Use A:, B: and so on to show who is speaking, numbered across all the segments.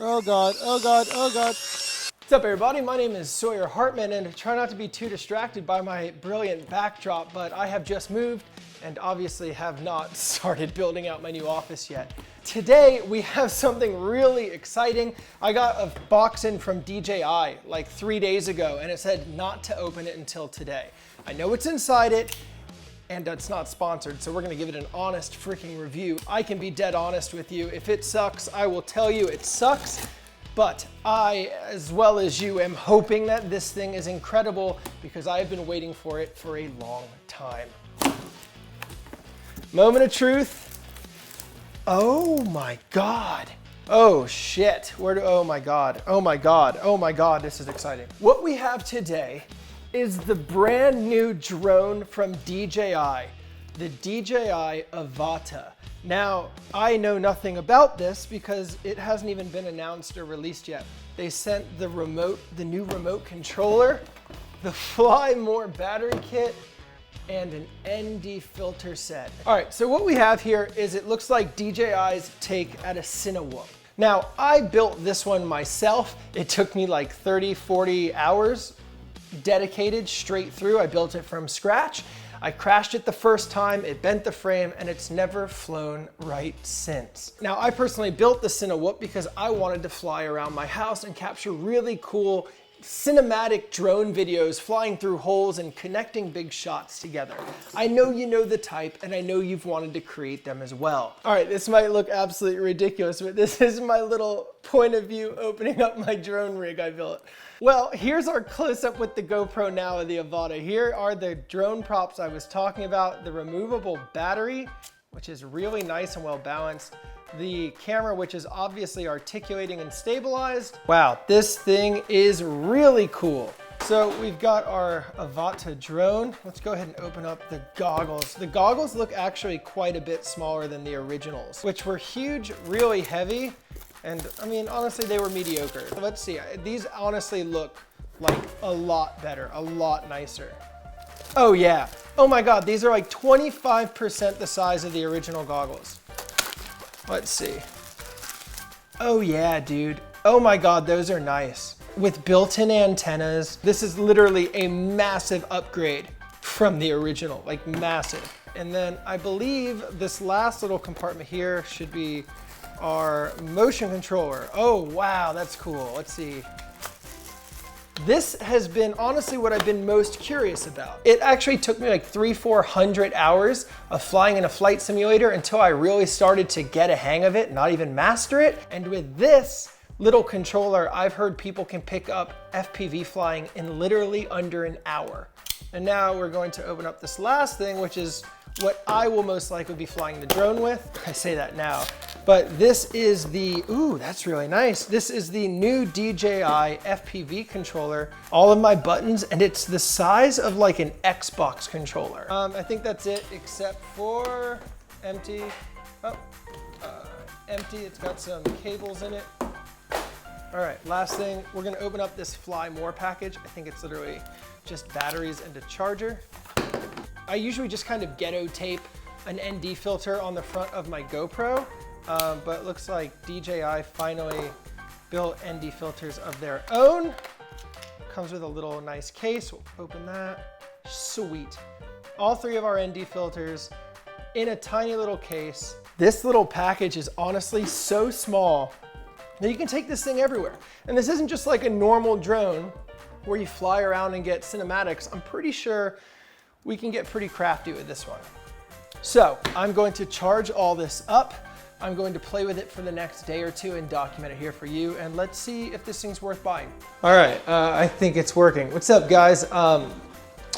A: Oh God, oh God, oh God. What's up everybody, my name is Sawyer Hartman and try not to be too distracted by my brilliant backdrop, but I have just moved and obviously have not started building out my new office yet. Today we have something really exciting. I got a box in from DJI like 3 days ago and it said not to open it until today. I know what's inside it, and it's not sponsored, so we're gonna give it an honest freaking review. I can be dead honest with you. If it sucks, I will tell you it sucks, but I, as well as you, am hoping that this thing is incredible because I have been waiting for it for a long time. Moment of truth. Oh my God. Oh shit, oh my God, oh my God, oh my God, this is exciting. What we have today is the brand new drone from DJI, the DJI Avata. Now, I know nothing about this because it hasn't even been announced or released yet. They sent the new remote controller, the Fly More battery kit, and an ND filter set. All right, so what we have here is it looks like DJI's take at a Cinewhoop. Now, I built this one myself. It took me like 30, 40 hours dedicated straight through. I built it from scratch. I crashed it the first time, it bent the frame, and it's never flown right since. Now, I personally built the Cinewhoop because I wanted to fly around my house and capture really cool cinematic drone videos flying through holes and connecting big shots together. I know you know the type and I know you've wanted to create them as well. All right, this might look absolutely ridiculous, but this is my little point of view opening up my drone rig I built. Well, here's our close-up with the GoPro now of the Avata. Here are the drone props I was talking about, the removable battery, which is really nice and well balanced. The camera, which is obviously articulating and stabilized. Wow, this thing is really cool. So we've got our Avata drone. Let's go ahead and open up the goggles. The goggles look actually quite a bit smaller than the originals, which were huge, really heavy. And I mean, honestly, they were mediocre. Let's see, these honestly look like a lot better, a lot nicer. Oh yeah, oh my God, these are like 25% the size of the original goggles. Let's see. Oh yeah, dude. Oh my God, those are nice. With built-in antennas, this is literally a massive upgrade from the original, like massive. And then I believe this last little compartment here should be our motion controller. Oh wow, that's cool. Let's see. This has been honestly what I've been most curious about. It actually took me like 300-400 hours of flying in a flight simulator until I really started to get a hang of it, not even master it. And with this little controller, I've heard people can pick up FPV flying in literally under an hour. And now we're going to open up this last thing, which is what I will most likely be flying the drone with. I say that now, but this is the, ooh, that's really nice. This is the new DJI FPV controller. All of my buttons, and it's the size of like an Xbox controller. I think that's it, except for empty. Oh, empty, it's got some cables in it. All right, last thing, we're gonna open up this Fly More package. I think it's literally just batteries and a charger. I usually just kind of ghetto tape an ND filter on the front of my GoPro, but it looks like DJI finally built ND filters of their own. Comes with a little nice case, we'll open that. Sweet. All three of our ND filters in a tiny little case. This little package is honestly so small that you can take this thing everywhere. And this isn't just like a normal drone where you fly around and get cinematics. I'm pretty sure we can get pretty crafty with this one. So I'm going to charge all this up. I'm going to play with it for the next day or two and document it here for you. And let's see if this thing's worth buying. All right, I think it's working. What's up, guys?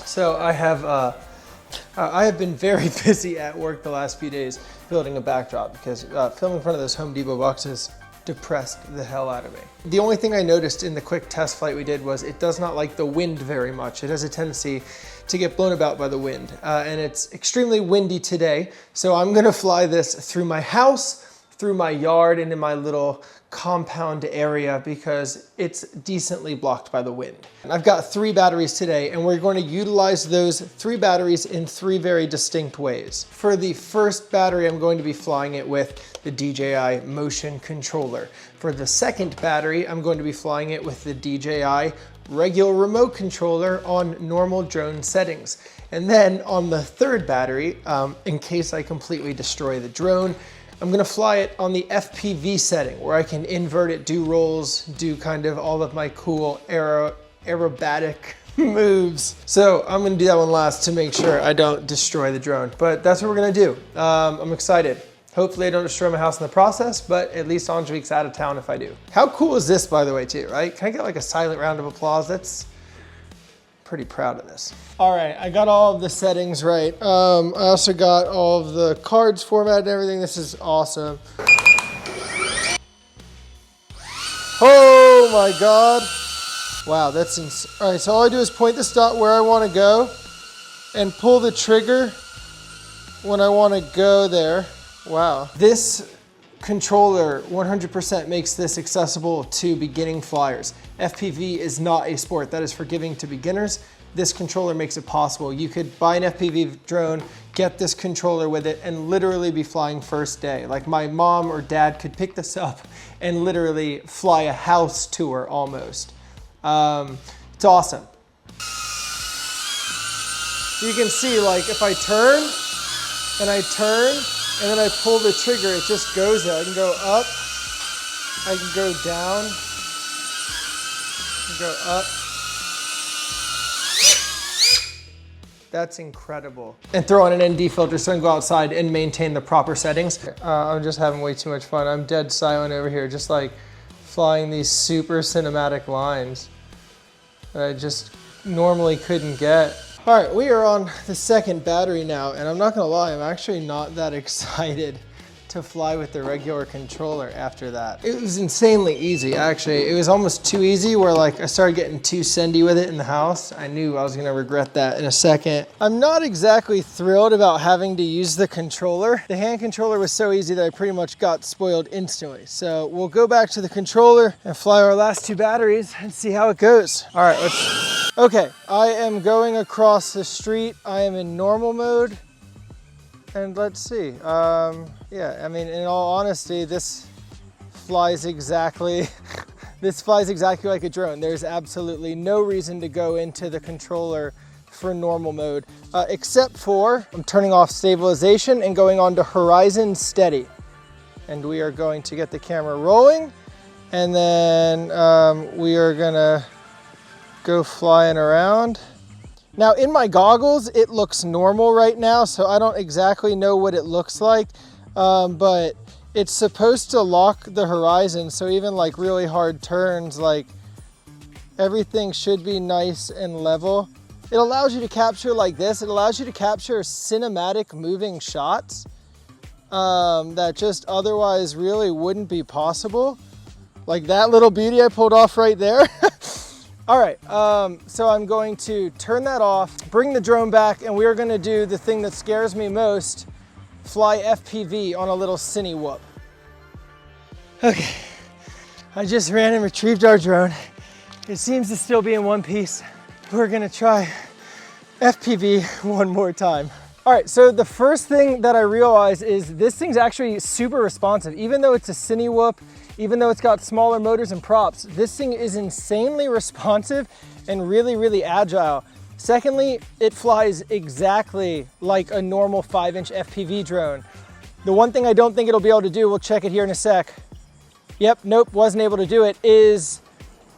A: So I have been very busy at work the last few days building a backdrop because filming in front of those Home Depot boxes depressed the hell out of me. The only thing I noticed in the quick test flight we did was it does not like the wind very much. It has a tendency to get blown about by the wind, and it's extremely windy today. So I'm gonna fly this through my house, through my yard and in my little compound area because it's decently blocked by the wind. And I've got 3 batteries today, and we're going to utilize those 3 batteries in 3 very distinct ways. For the first battery, I'm going to be flying it with the DJI motion controller. For the second battery, I'm going to be flying it with the DJI regular remote controller on normal drone settings. And then on the third battery, in case I completely destroy the drone, I'm gonna fly it on the FPV setting where I can invert it, do rolls, do kind of all of my cool aerobatic moves. So I'm gonna do that one last to make sure I don't destroy the drone, but that's what we're gonna do. I'm excited. Hopefully I don't destroy my house in the process, but at least Angelique's out of town if I do. How cool is this, by the way, too, right? Can I get like a silent round of applause? That's pretty proud of this. All right, I got all of the settings right. I also got all of the cards formatted and everything. This is awesome. Oh my God. Wow, that's insane. All right, so all I do is point this dot where I want to go and pull the trigger when I want to go there. Wow. This controller 100% makes this accessible to beginning flyers. FPV is not a sport that is for giving to beginners. This controller makes it possible. You could buy an FPV drone, get this controller with it, and literally be flying first day. Like my mom or dad could pick this up and literally fly a house tour almost. It's awesome. You can see, like, if I turn and I turn and then I pull the trigger, it just goes there. I can go up, I can go down, I can go up. That's incredible. And throw on an ND filter so I can go outside and maintain the proper settings. I'm just having way too much fun. I'm dead silent over here, just like flying these super cinematic lines that I just normally couldn't get. All right, we are on the second battery now, and I'm not gonna lie, I'm actually not that excited to fly with the regular controller after that. It was insanely easy, actually. It was almost too easy where like I started getting too sendy with it in the house. I knew I was gonna regret that in a second. I'm not exactly thrilled about having to use the controller. The hand controller was so easy that I pretty much got spoiled instantly. So we'll go back to the controller and fly our last 2 batteries and see how it goes. All right, okay, I am going across the street. I am in normal mode. And let's see, yeah, I mean, in all honesty, this flies exactly like a drone. There's absolutely no reason to go into the controller for normal mode, except for I'm turning off stabilization and going on to horizon steady. And we are going to get the camera rolling, and then we are gonna go flying around. Now in my goggles, it looks normal right now, so I don't exactly know what it looks like, but it's supposed to lock the horizon, so even like really hard turns, like everything should be nice and level. It allows you to capture like this. It allows you to capture cinematic moving shots that just otherwise really wouldn't be possible. Like that little beauty I pulled off right there. All right, so I'm going to turn that off, bring the drone back, and we're gonna do the thing that scares me most, fly FPV on a little cine whoop. Okay, I just ran and retrieved our drone. It seems to still be in one piece. We're gonna try FPV one more time. All right, so the first thing that I realized is this thing's actually super responsive. Even though it's a cine whoop, even though it's got smaller motors and props, this thing is insanely responsive and really, really agile. Secondly, it flies exactly like a normal 5-inch FPV drone. The one thing I don't think it'll be able to do, we'll check it here in a sec. Yep, nope, wasn't able to do it, is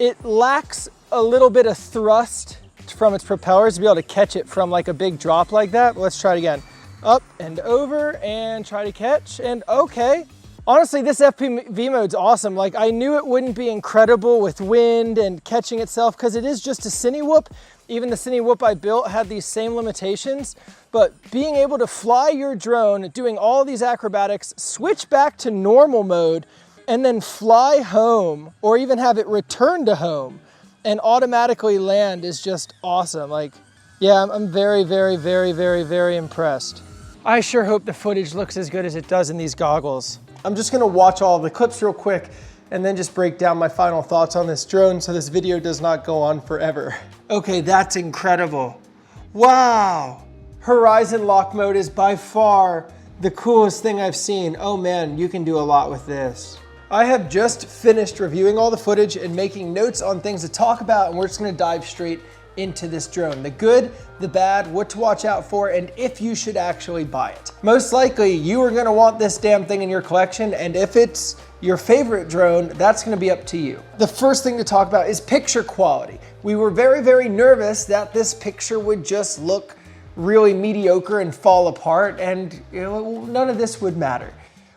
A: it lacks a little bit of thrust from its propellers to be able to catch it from like a big drop like that. But let's try it again. Up and over and try to catch, and okay. Honestly, this FPV mode's awesome. Like, I knew it wouldn't be incredible with wind and catching itself because it is just a cine whoop. Even the cine whoop I built had these same limitations, but being able to fly your drone, doing all these acrobatics, switch back to normal mode, and then fly home, or even have it return to home and automatically land is just awesome. Like, yeah, I'm very, very, very, very, very impressed. I sure hope the footage looks as good as it does in these goggles. I'm just gonna watch all the clips real quick and then just break down my final thoughts on this drone so this video does not go on forever. Okay, that's incredible. Wow. Horizon lock mode is by far the coolest thing I've seen. Oh man, you can do a lot with this. I have just finished reviewing all the footage and making notes on things to talk about, and we're just gonna dive straight into this drone. The good, the bad, what to watch out for, and if you should actually buy it. Most likely, you are gonna want this damn thing in your collection, and if it's your favorite drone, that's gonna be up to you. The first thing to talk about is picture quality. We were very, very nervous that this picture would just look really mediocre and fall apart, and none of this would matter.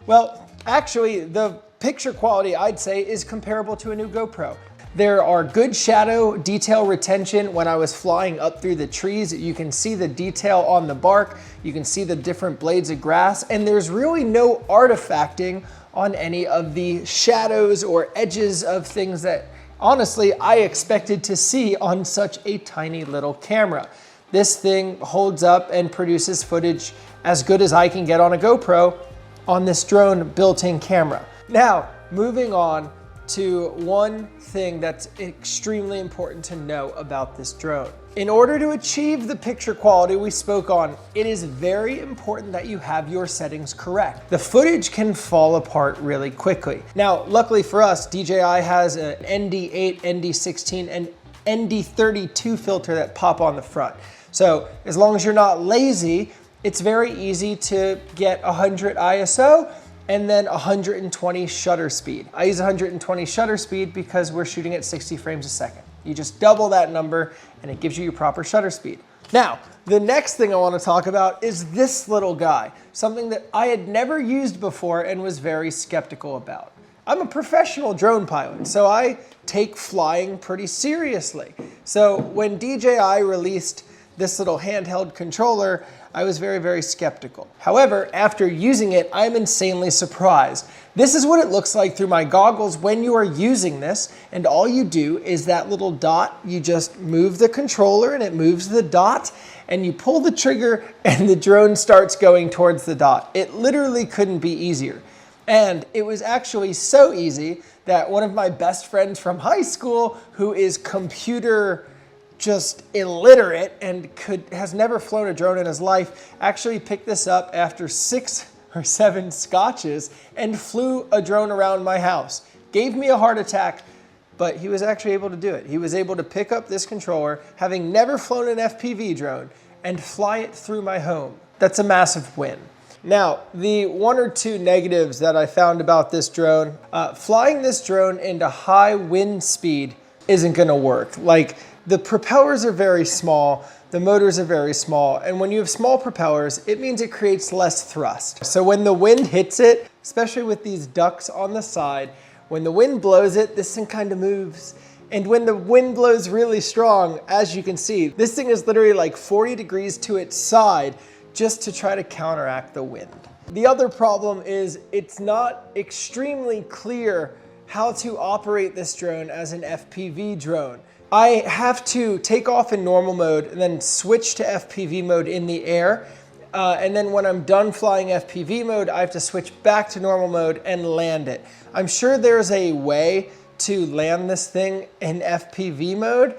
A: Well, actually, the picture quality, I'd say, is comparable to a new GoPro. There are good shadow detail retention. When I was flying up through the trees, you can see the detail on the bark, you can see the different blades of grass, and there's really no artifacting on any of the shadows or edges of things that, honestly, I expected to see on such a tiny little camera. This thing holds up and produces footage as good as I can get on a GoPro on this drone built-in camera. Now, moving on to one thing that's extremely important to know about this drone. In order to achieve the picture quality we spoke on, it is very important that you have your settings correct. The footage can fall apart really quickly. Now, luckily for us, DJI has an ND8, ND16, and ND32 filter that pop on the front. So as long as you're not lazy, it's very easy to get 100 ISO and then 120 shutter speed. I use 120 shutter speed because we're shooting at 60 frames a second. You just double that number and it gives you your proper shutter speed. Now, the next thing I want to talk about is this little guy, something that I had never used before and was very skeptical about. I'm a professional drone pilot, so I take flying pretty seriously. So when DJI released this little handheld controller, I was very, very skeptical. However, after using it, I'm insanely surprised. This is what it looks like through my goggles when you are using this, and all you do is that little dot, you just move the controller and it moves the dot, and you pull the trigger and the drone starts going towards the dot. It literally couldn't be easier. And it was actually so easy that one of my best friends from high school, who is computer just illiterate and has never flown a drone in his life, actually picked this up after 6 or 7 scotches and flew a drone around my house. Gave me a heart attack, but he was actually able to do it. He was able to pick up this controller, having never flown an FPV drone, and fly it through my home. That's a massive win. Now, the 1 or 2 negatives that I found about this drone, flying this drone into high wind speed isn't gonna work. Like, the propellers are very small, the motors are very small, and when you have small propellers, it means it creates less thrust. So when the wind hits it, especially with these ducts on the side, when the wind blows it, this thing kind of moves. And when the wind blows really strong, as you can see, this thing is literally like 40 degrees to its side just to try to counteract the wind. The other problem is it's not extremely clear how to operate this drone as an FPV drone. I have to take off in normal mode and then switch to FPV mode in the air. And then when I'm done flying FPV mode, I have to switch back to normal mode and land it. I'm sure there's a way to land this thing in FPV mode.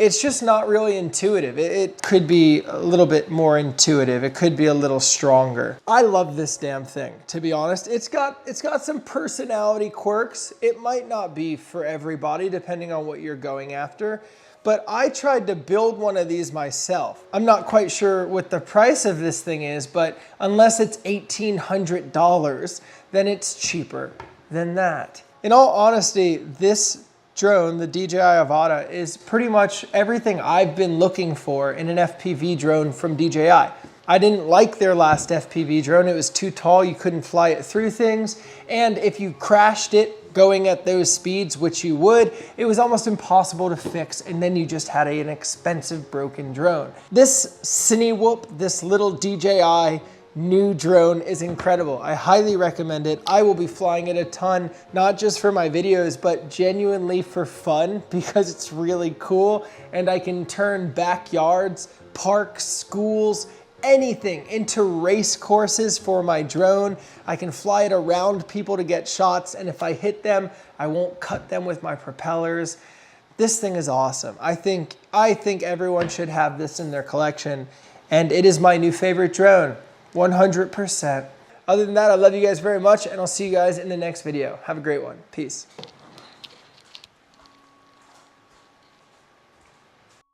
A: It's just not really intuitive. It could be a little bit more intuitive. It could be a little stronger. I love this damn thing, to be honest. It's got some personality quirks. It might not be for everybody, depending on what you're going after. But I tried to build one of these myself. I'm not quite sure what the price of this thing is, but unless it's $1,800, then it's cheaper than that. In all honesty, this drone, the DJI Avata, is pretty much everything I've been looking for in an FPV drone from DJI. I didn't like their last FPV drone. It was too tall, you couldn't fly it through things, and if you crashed it going at those speeds, which you would, it was almost impossible to fix, and then you just had an expensive broken drone. This Cinewhoop, this little DJI new drone is incredible. I highly recommend it. I will be flying it a ton, not just for my videos, but genuinely for fun, because it's really cool and I can turn backyards, parks, schools, anything into race courses for my drone. I can fly it around people to get shots, and if I hit them, I won't cut them with my propellers. This thing is awesome. I think everyone should have this in their collection, and it is my new favorite drone, 100%. Other than that, I love you guys very much, and I'll see you guys in the next video. Have a great one. Peace.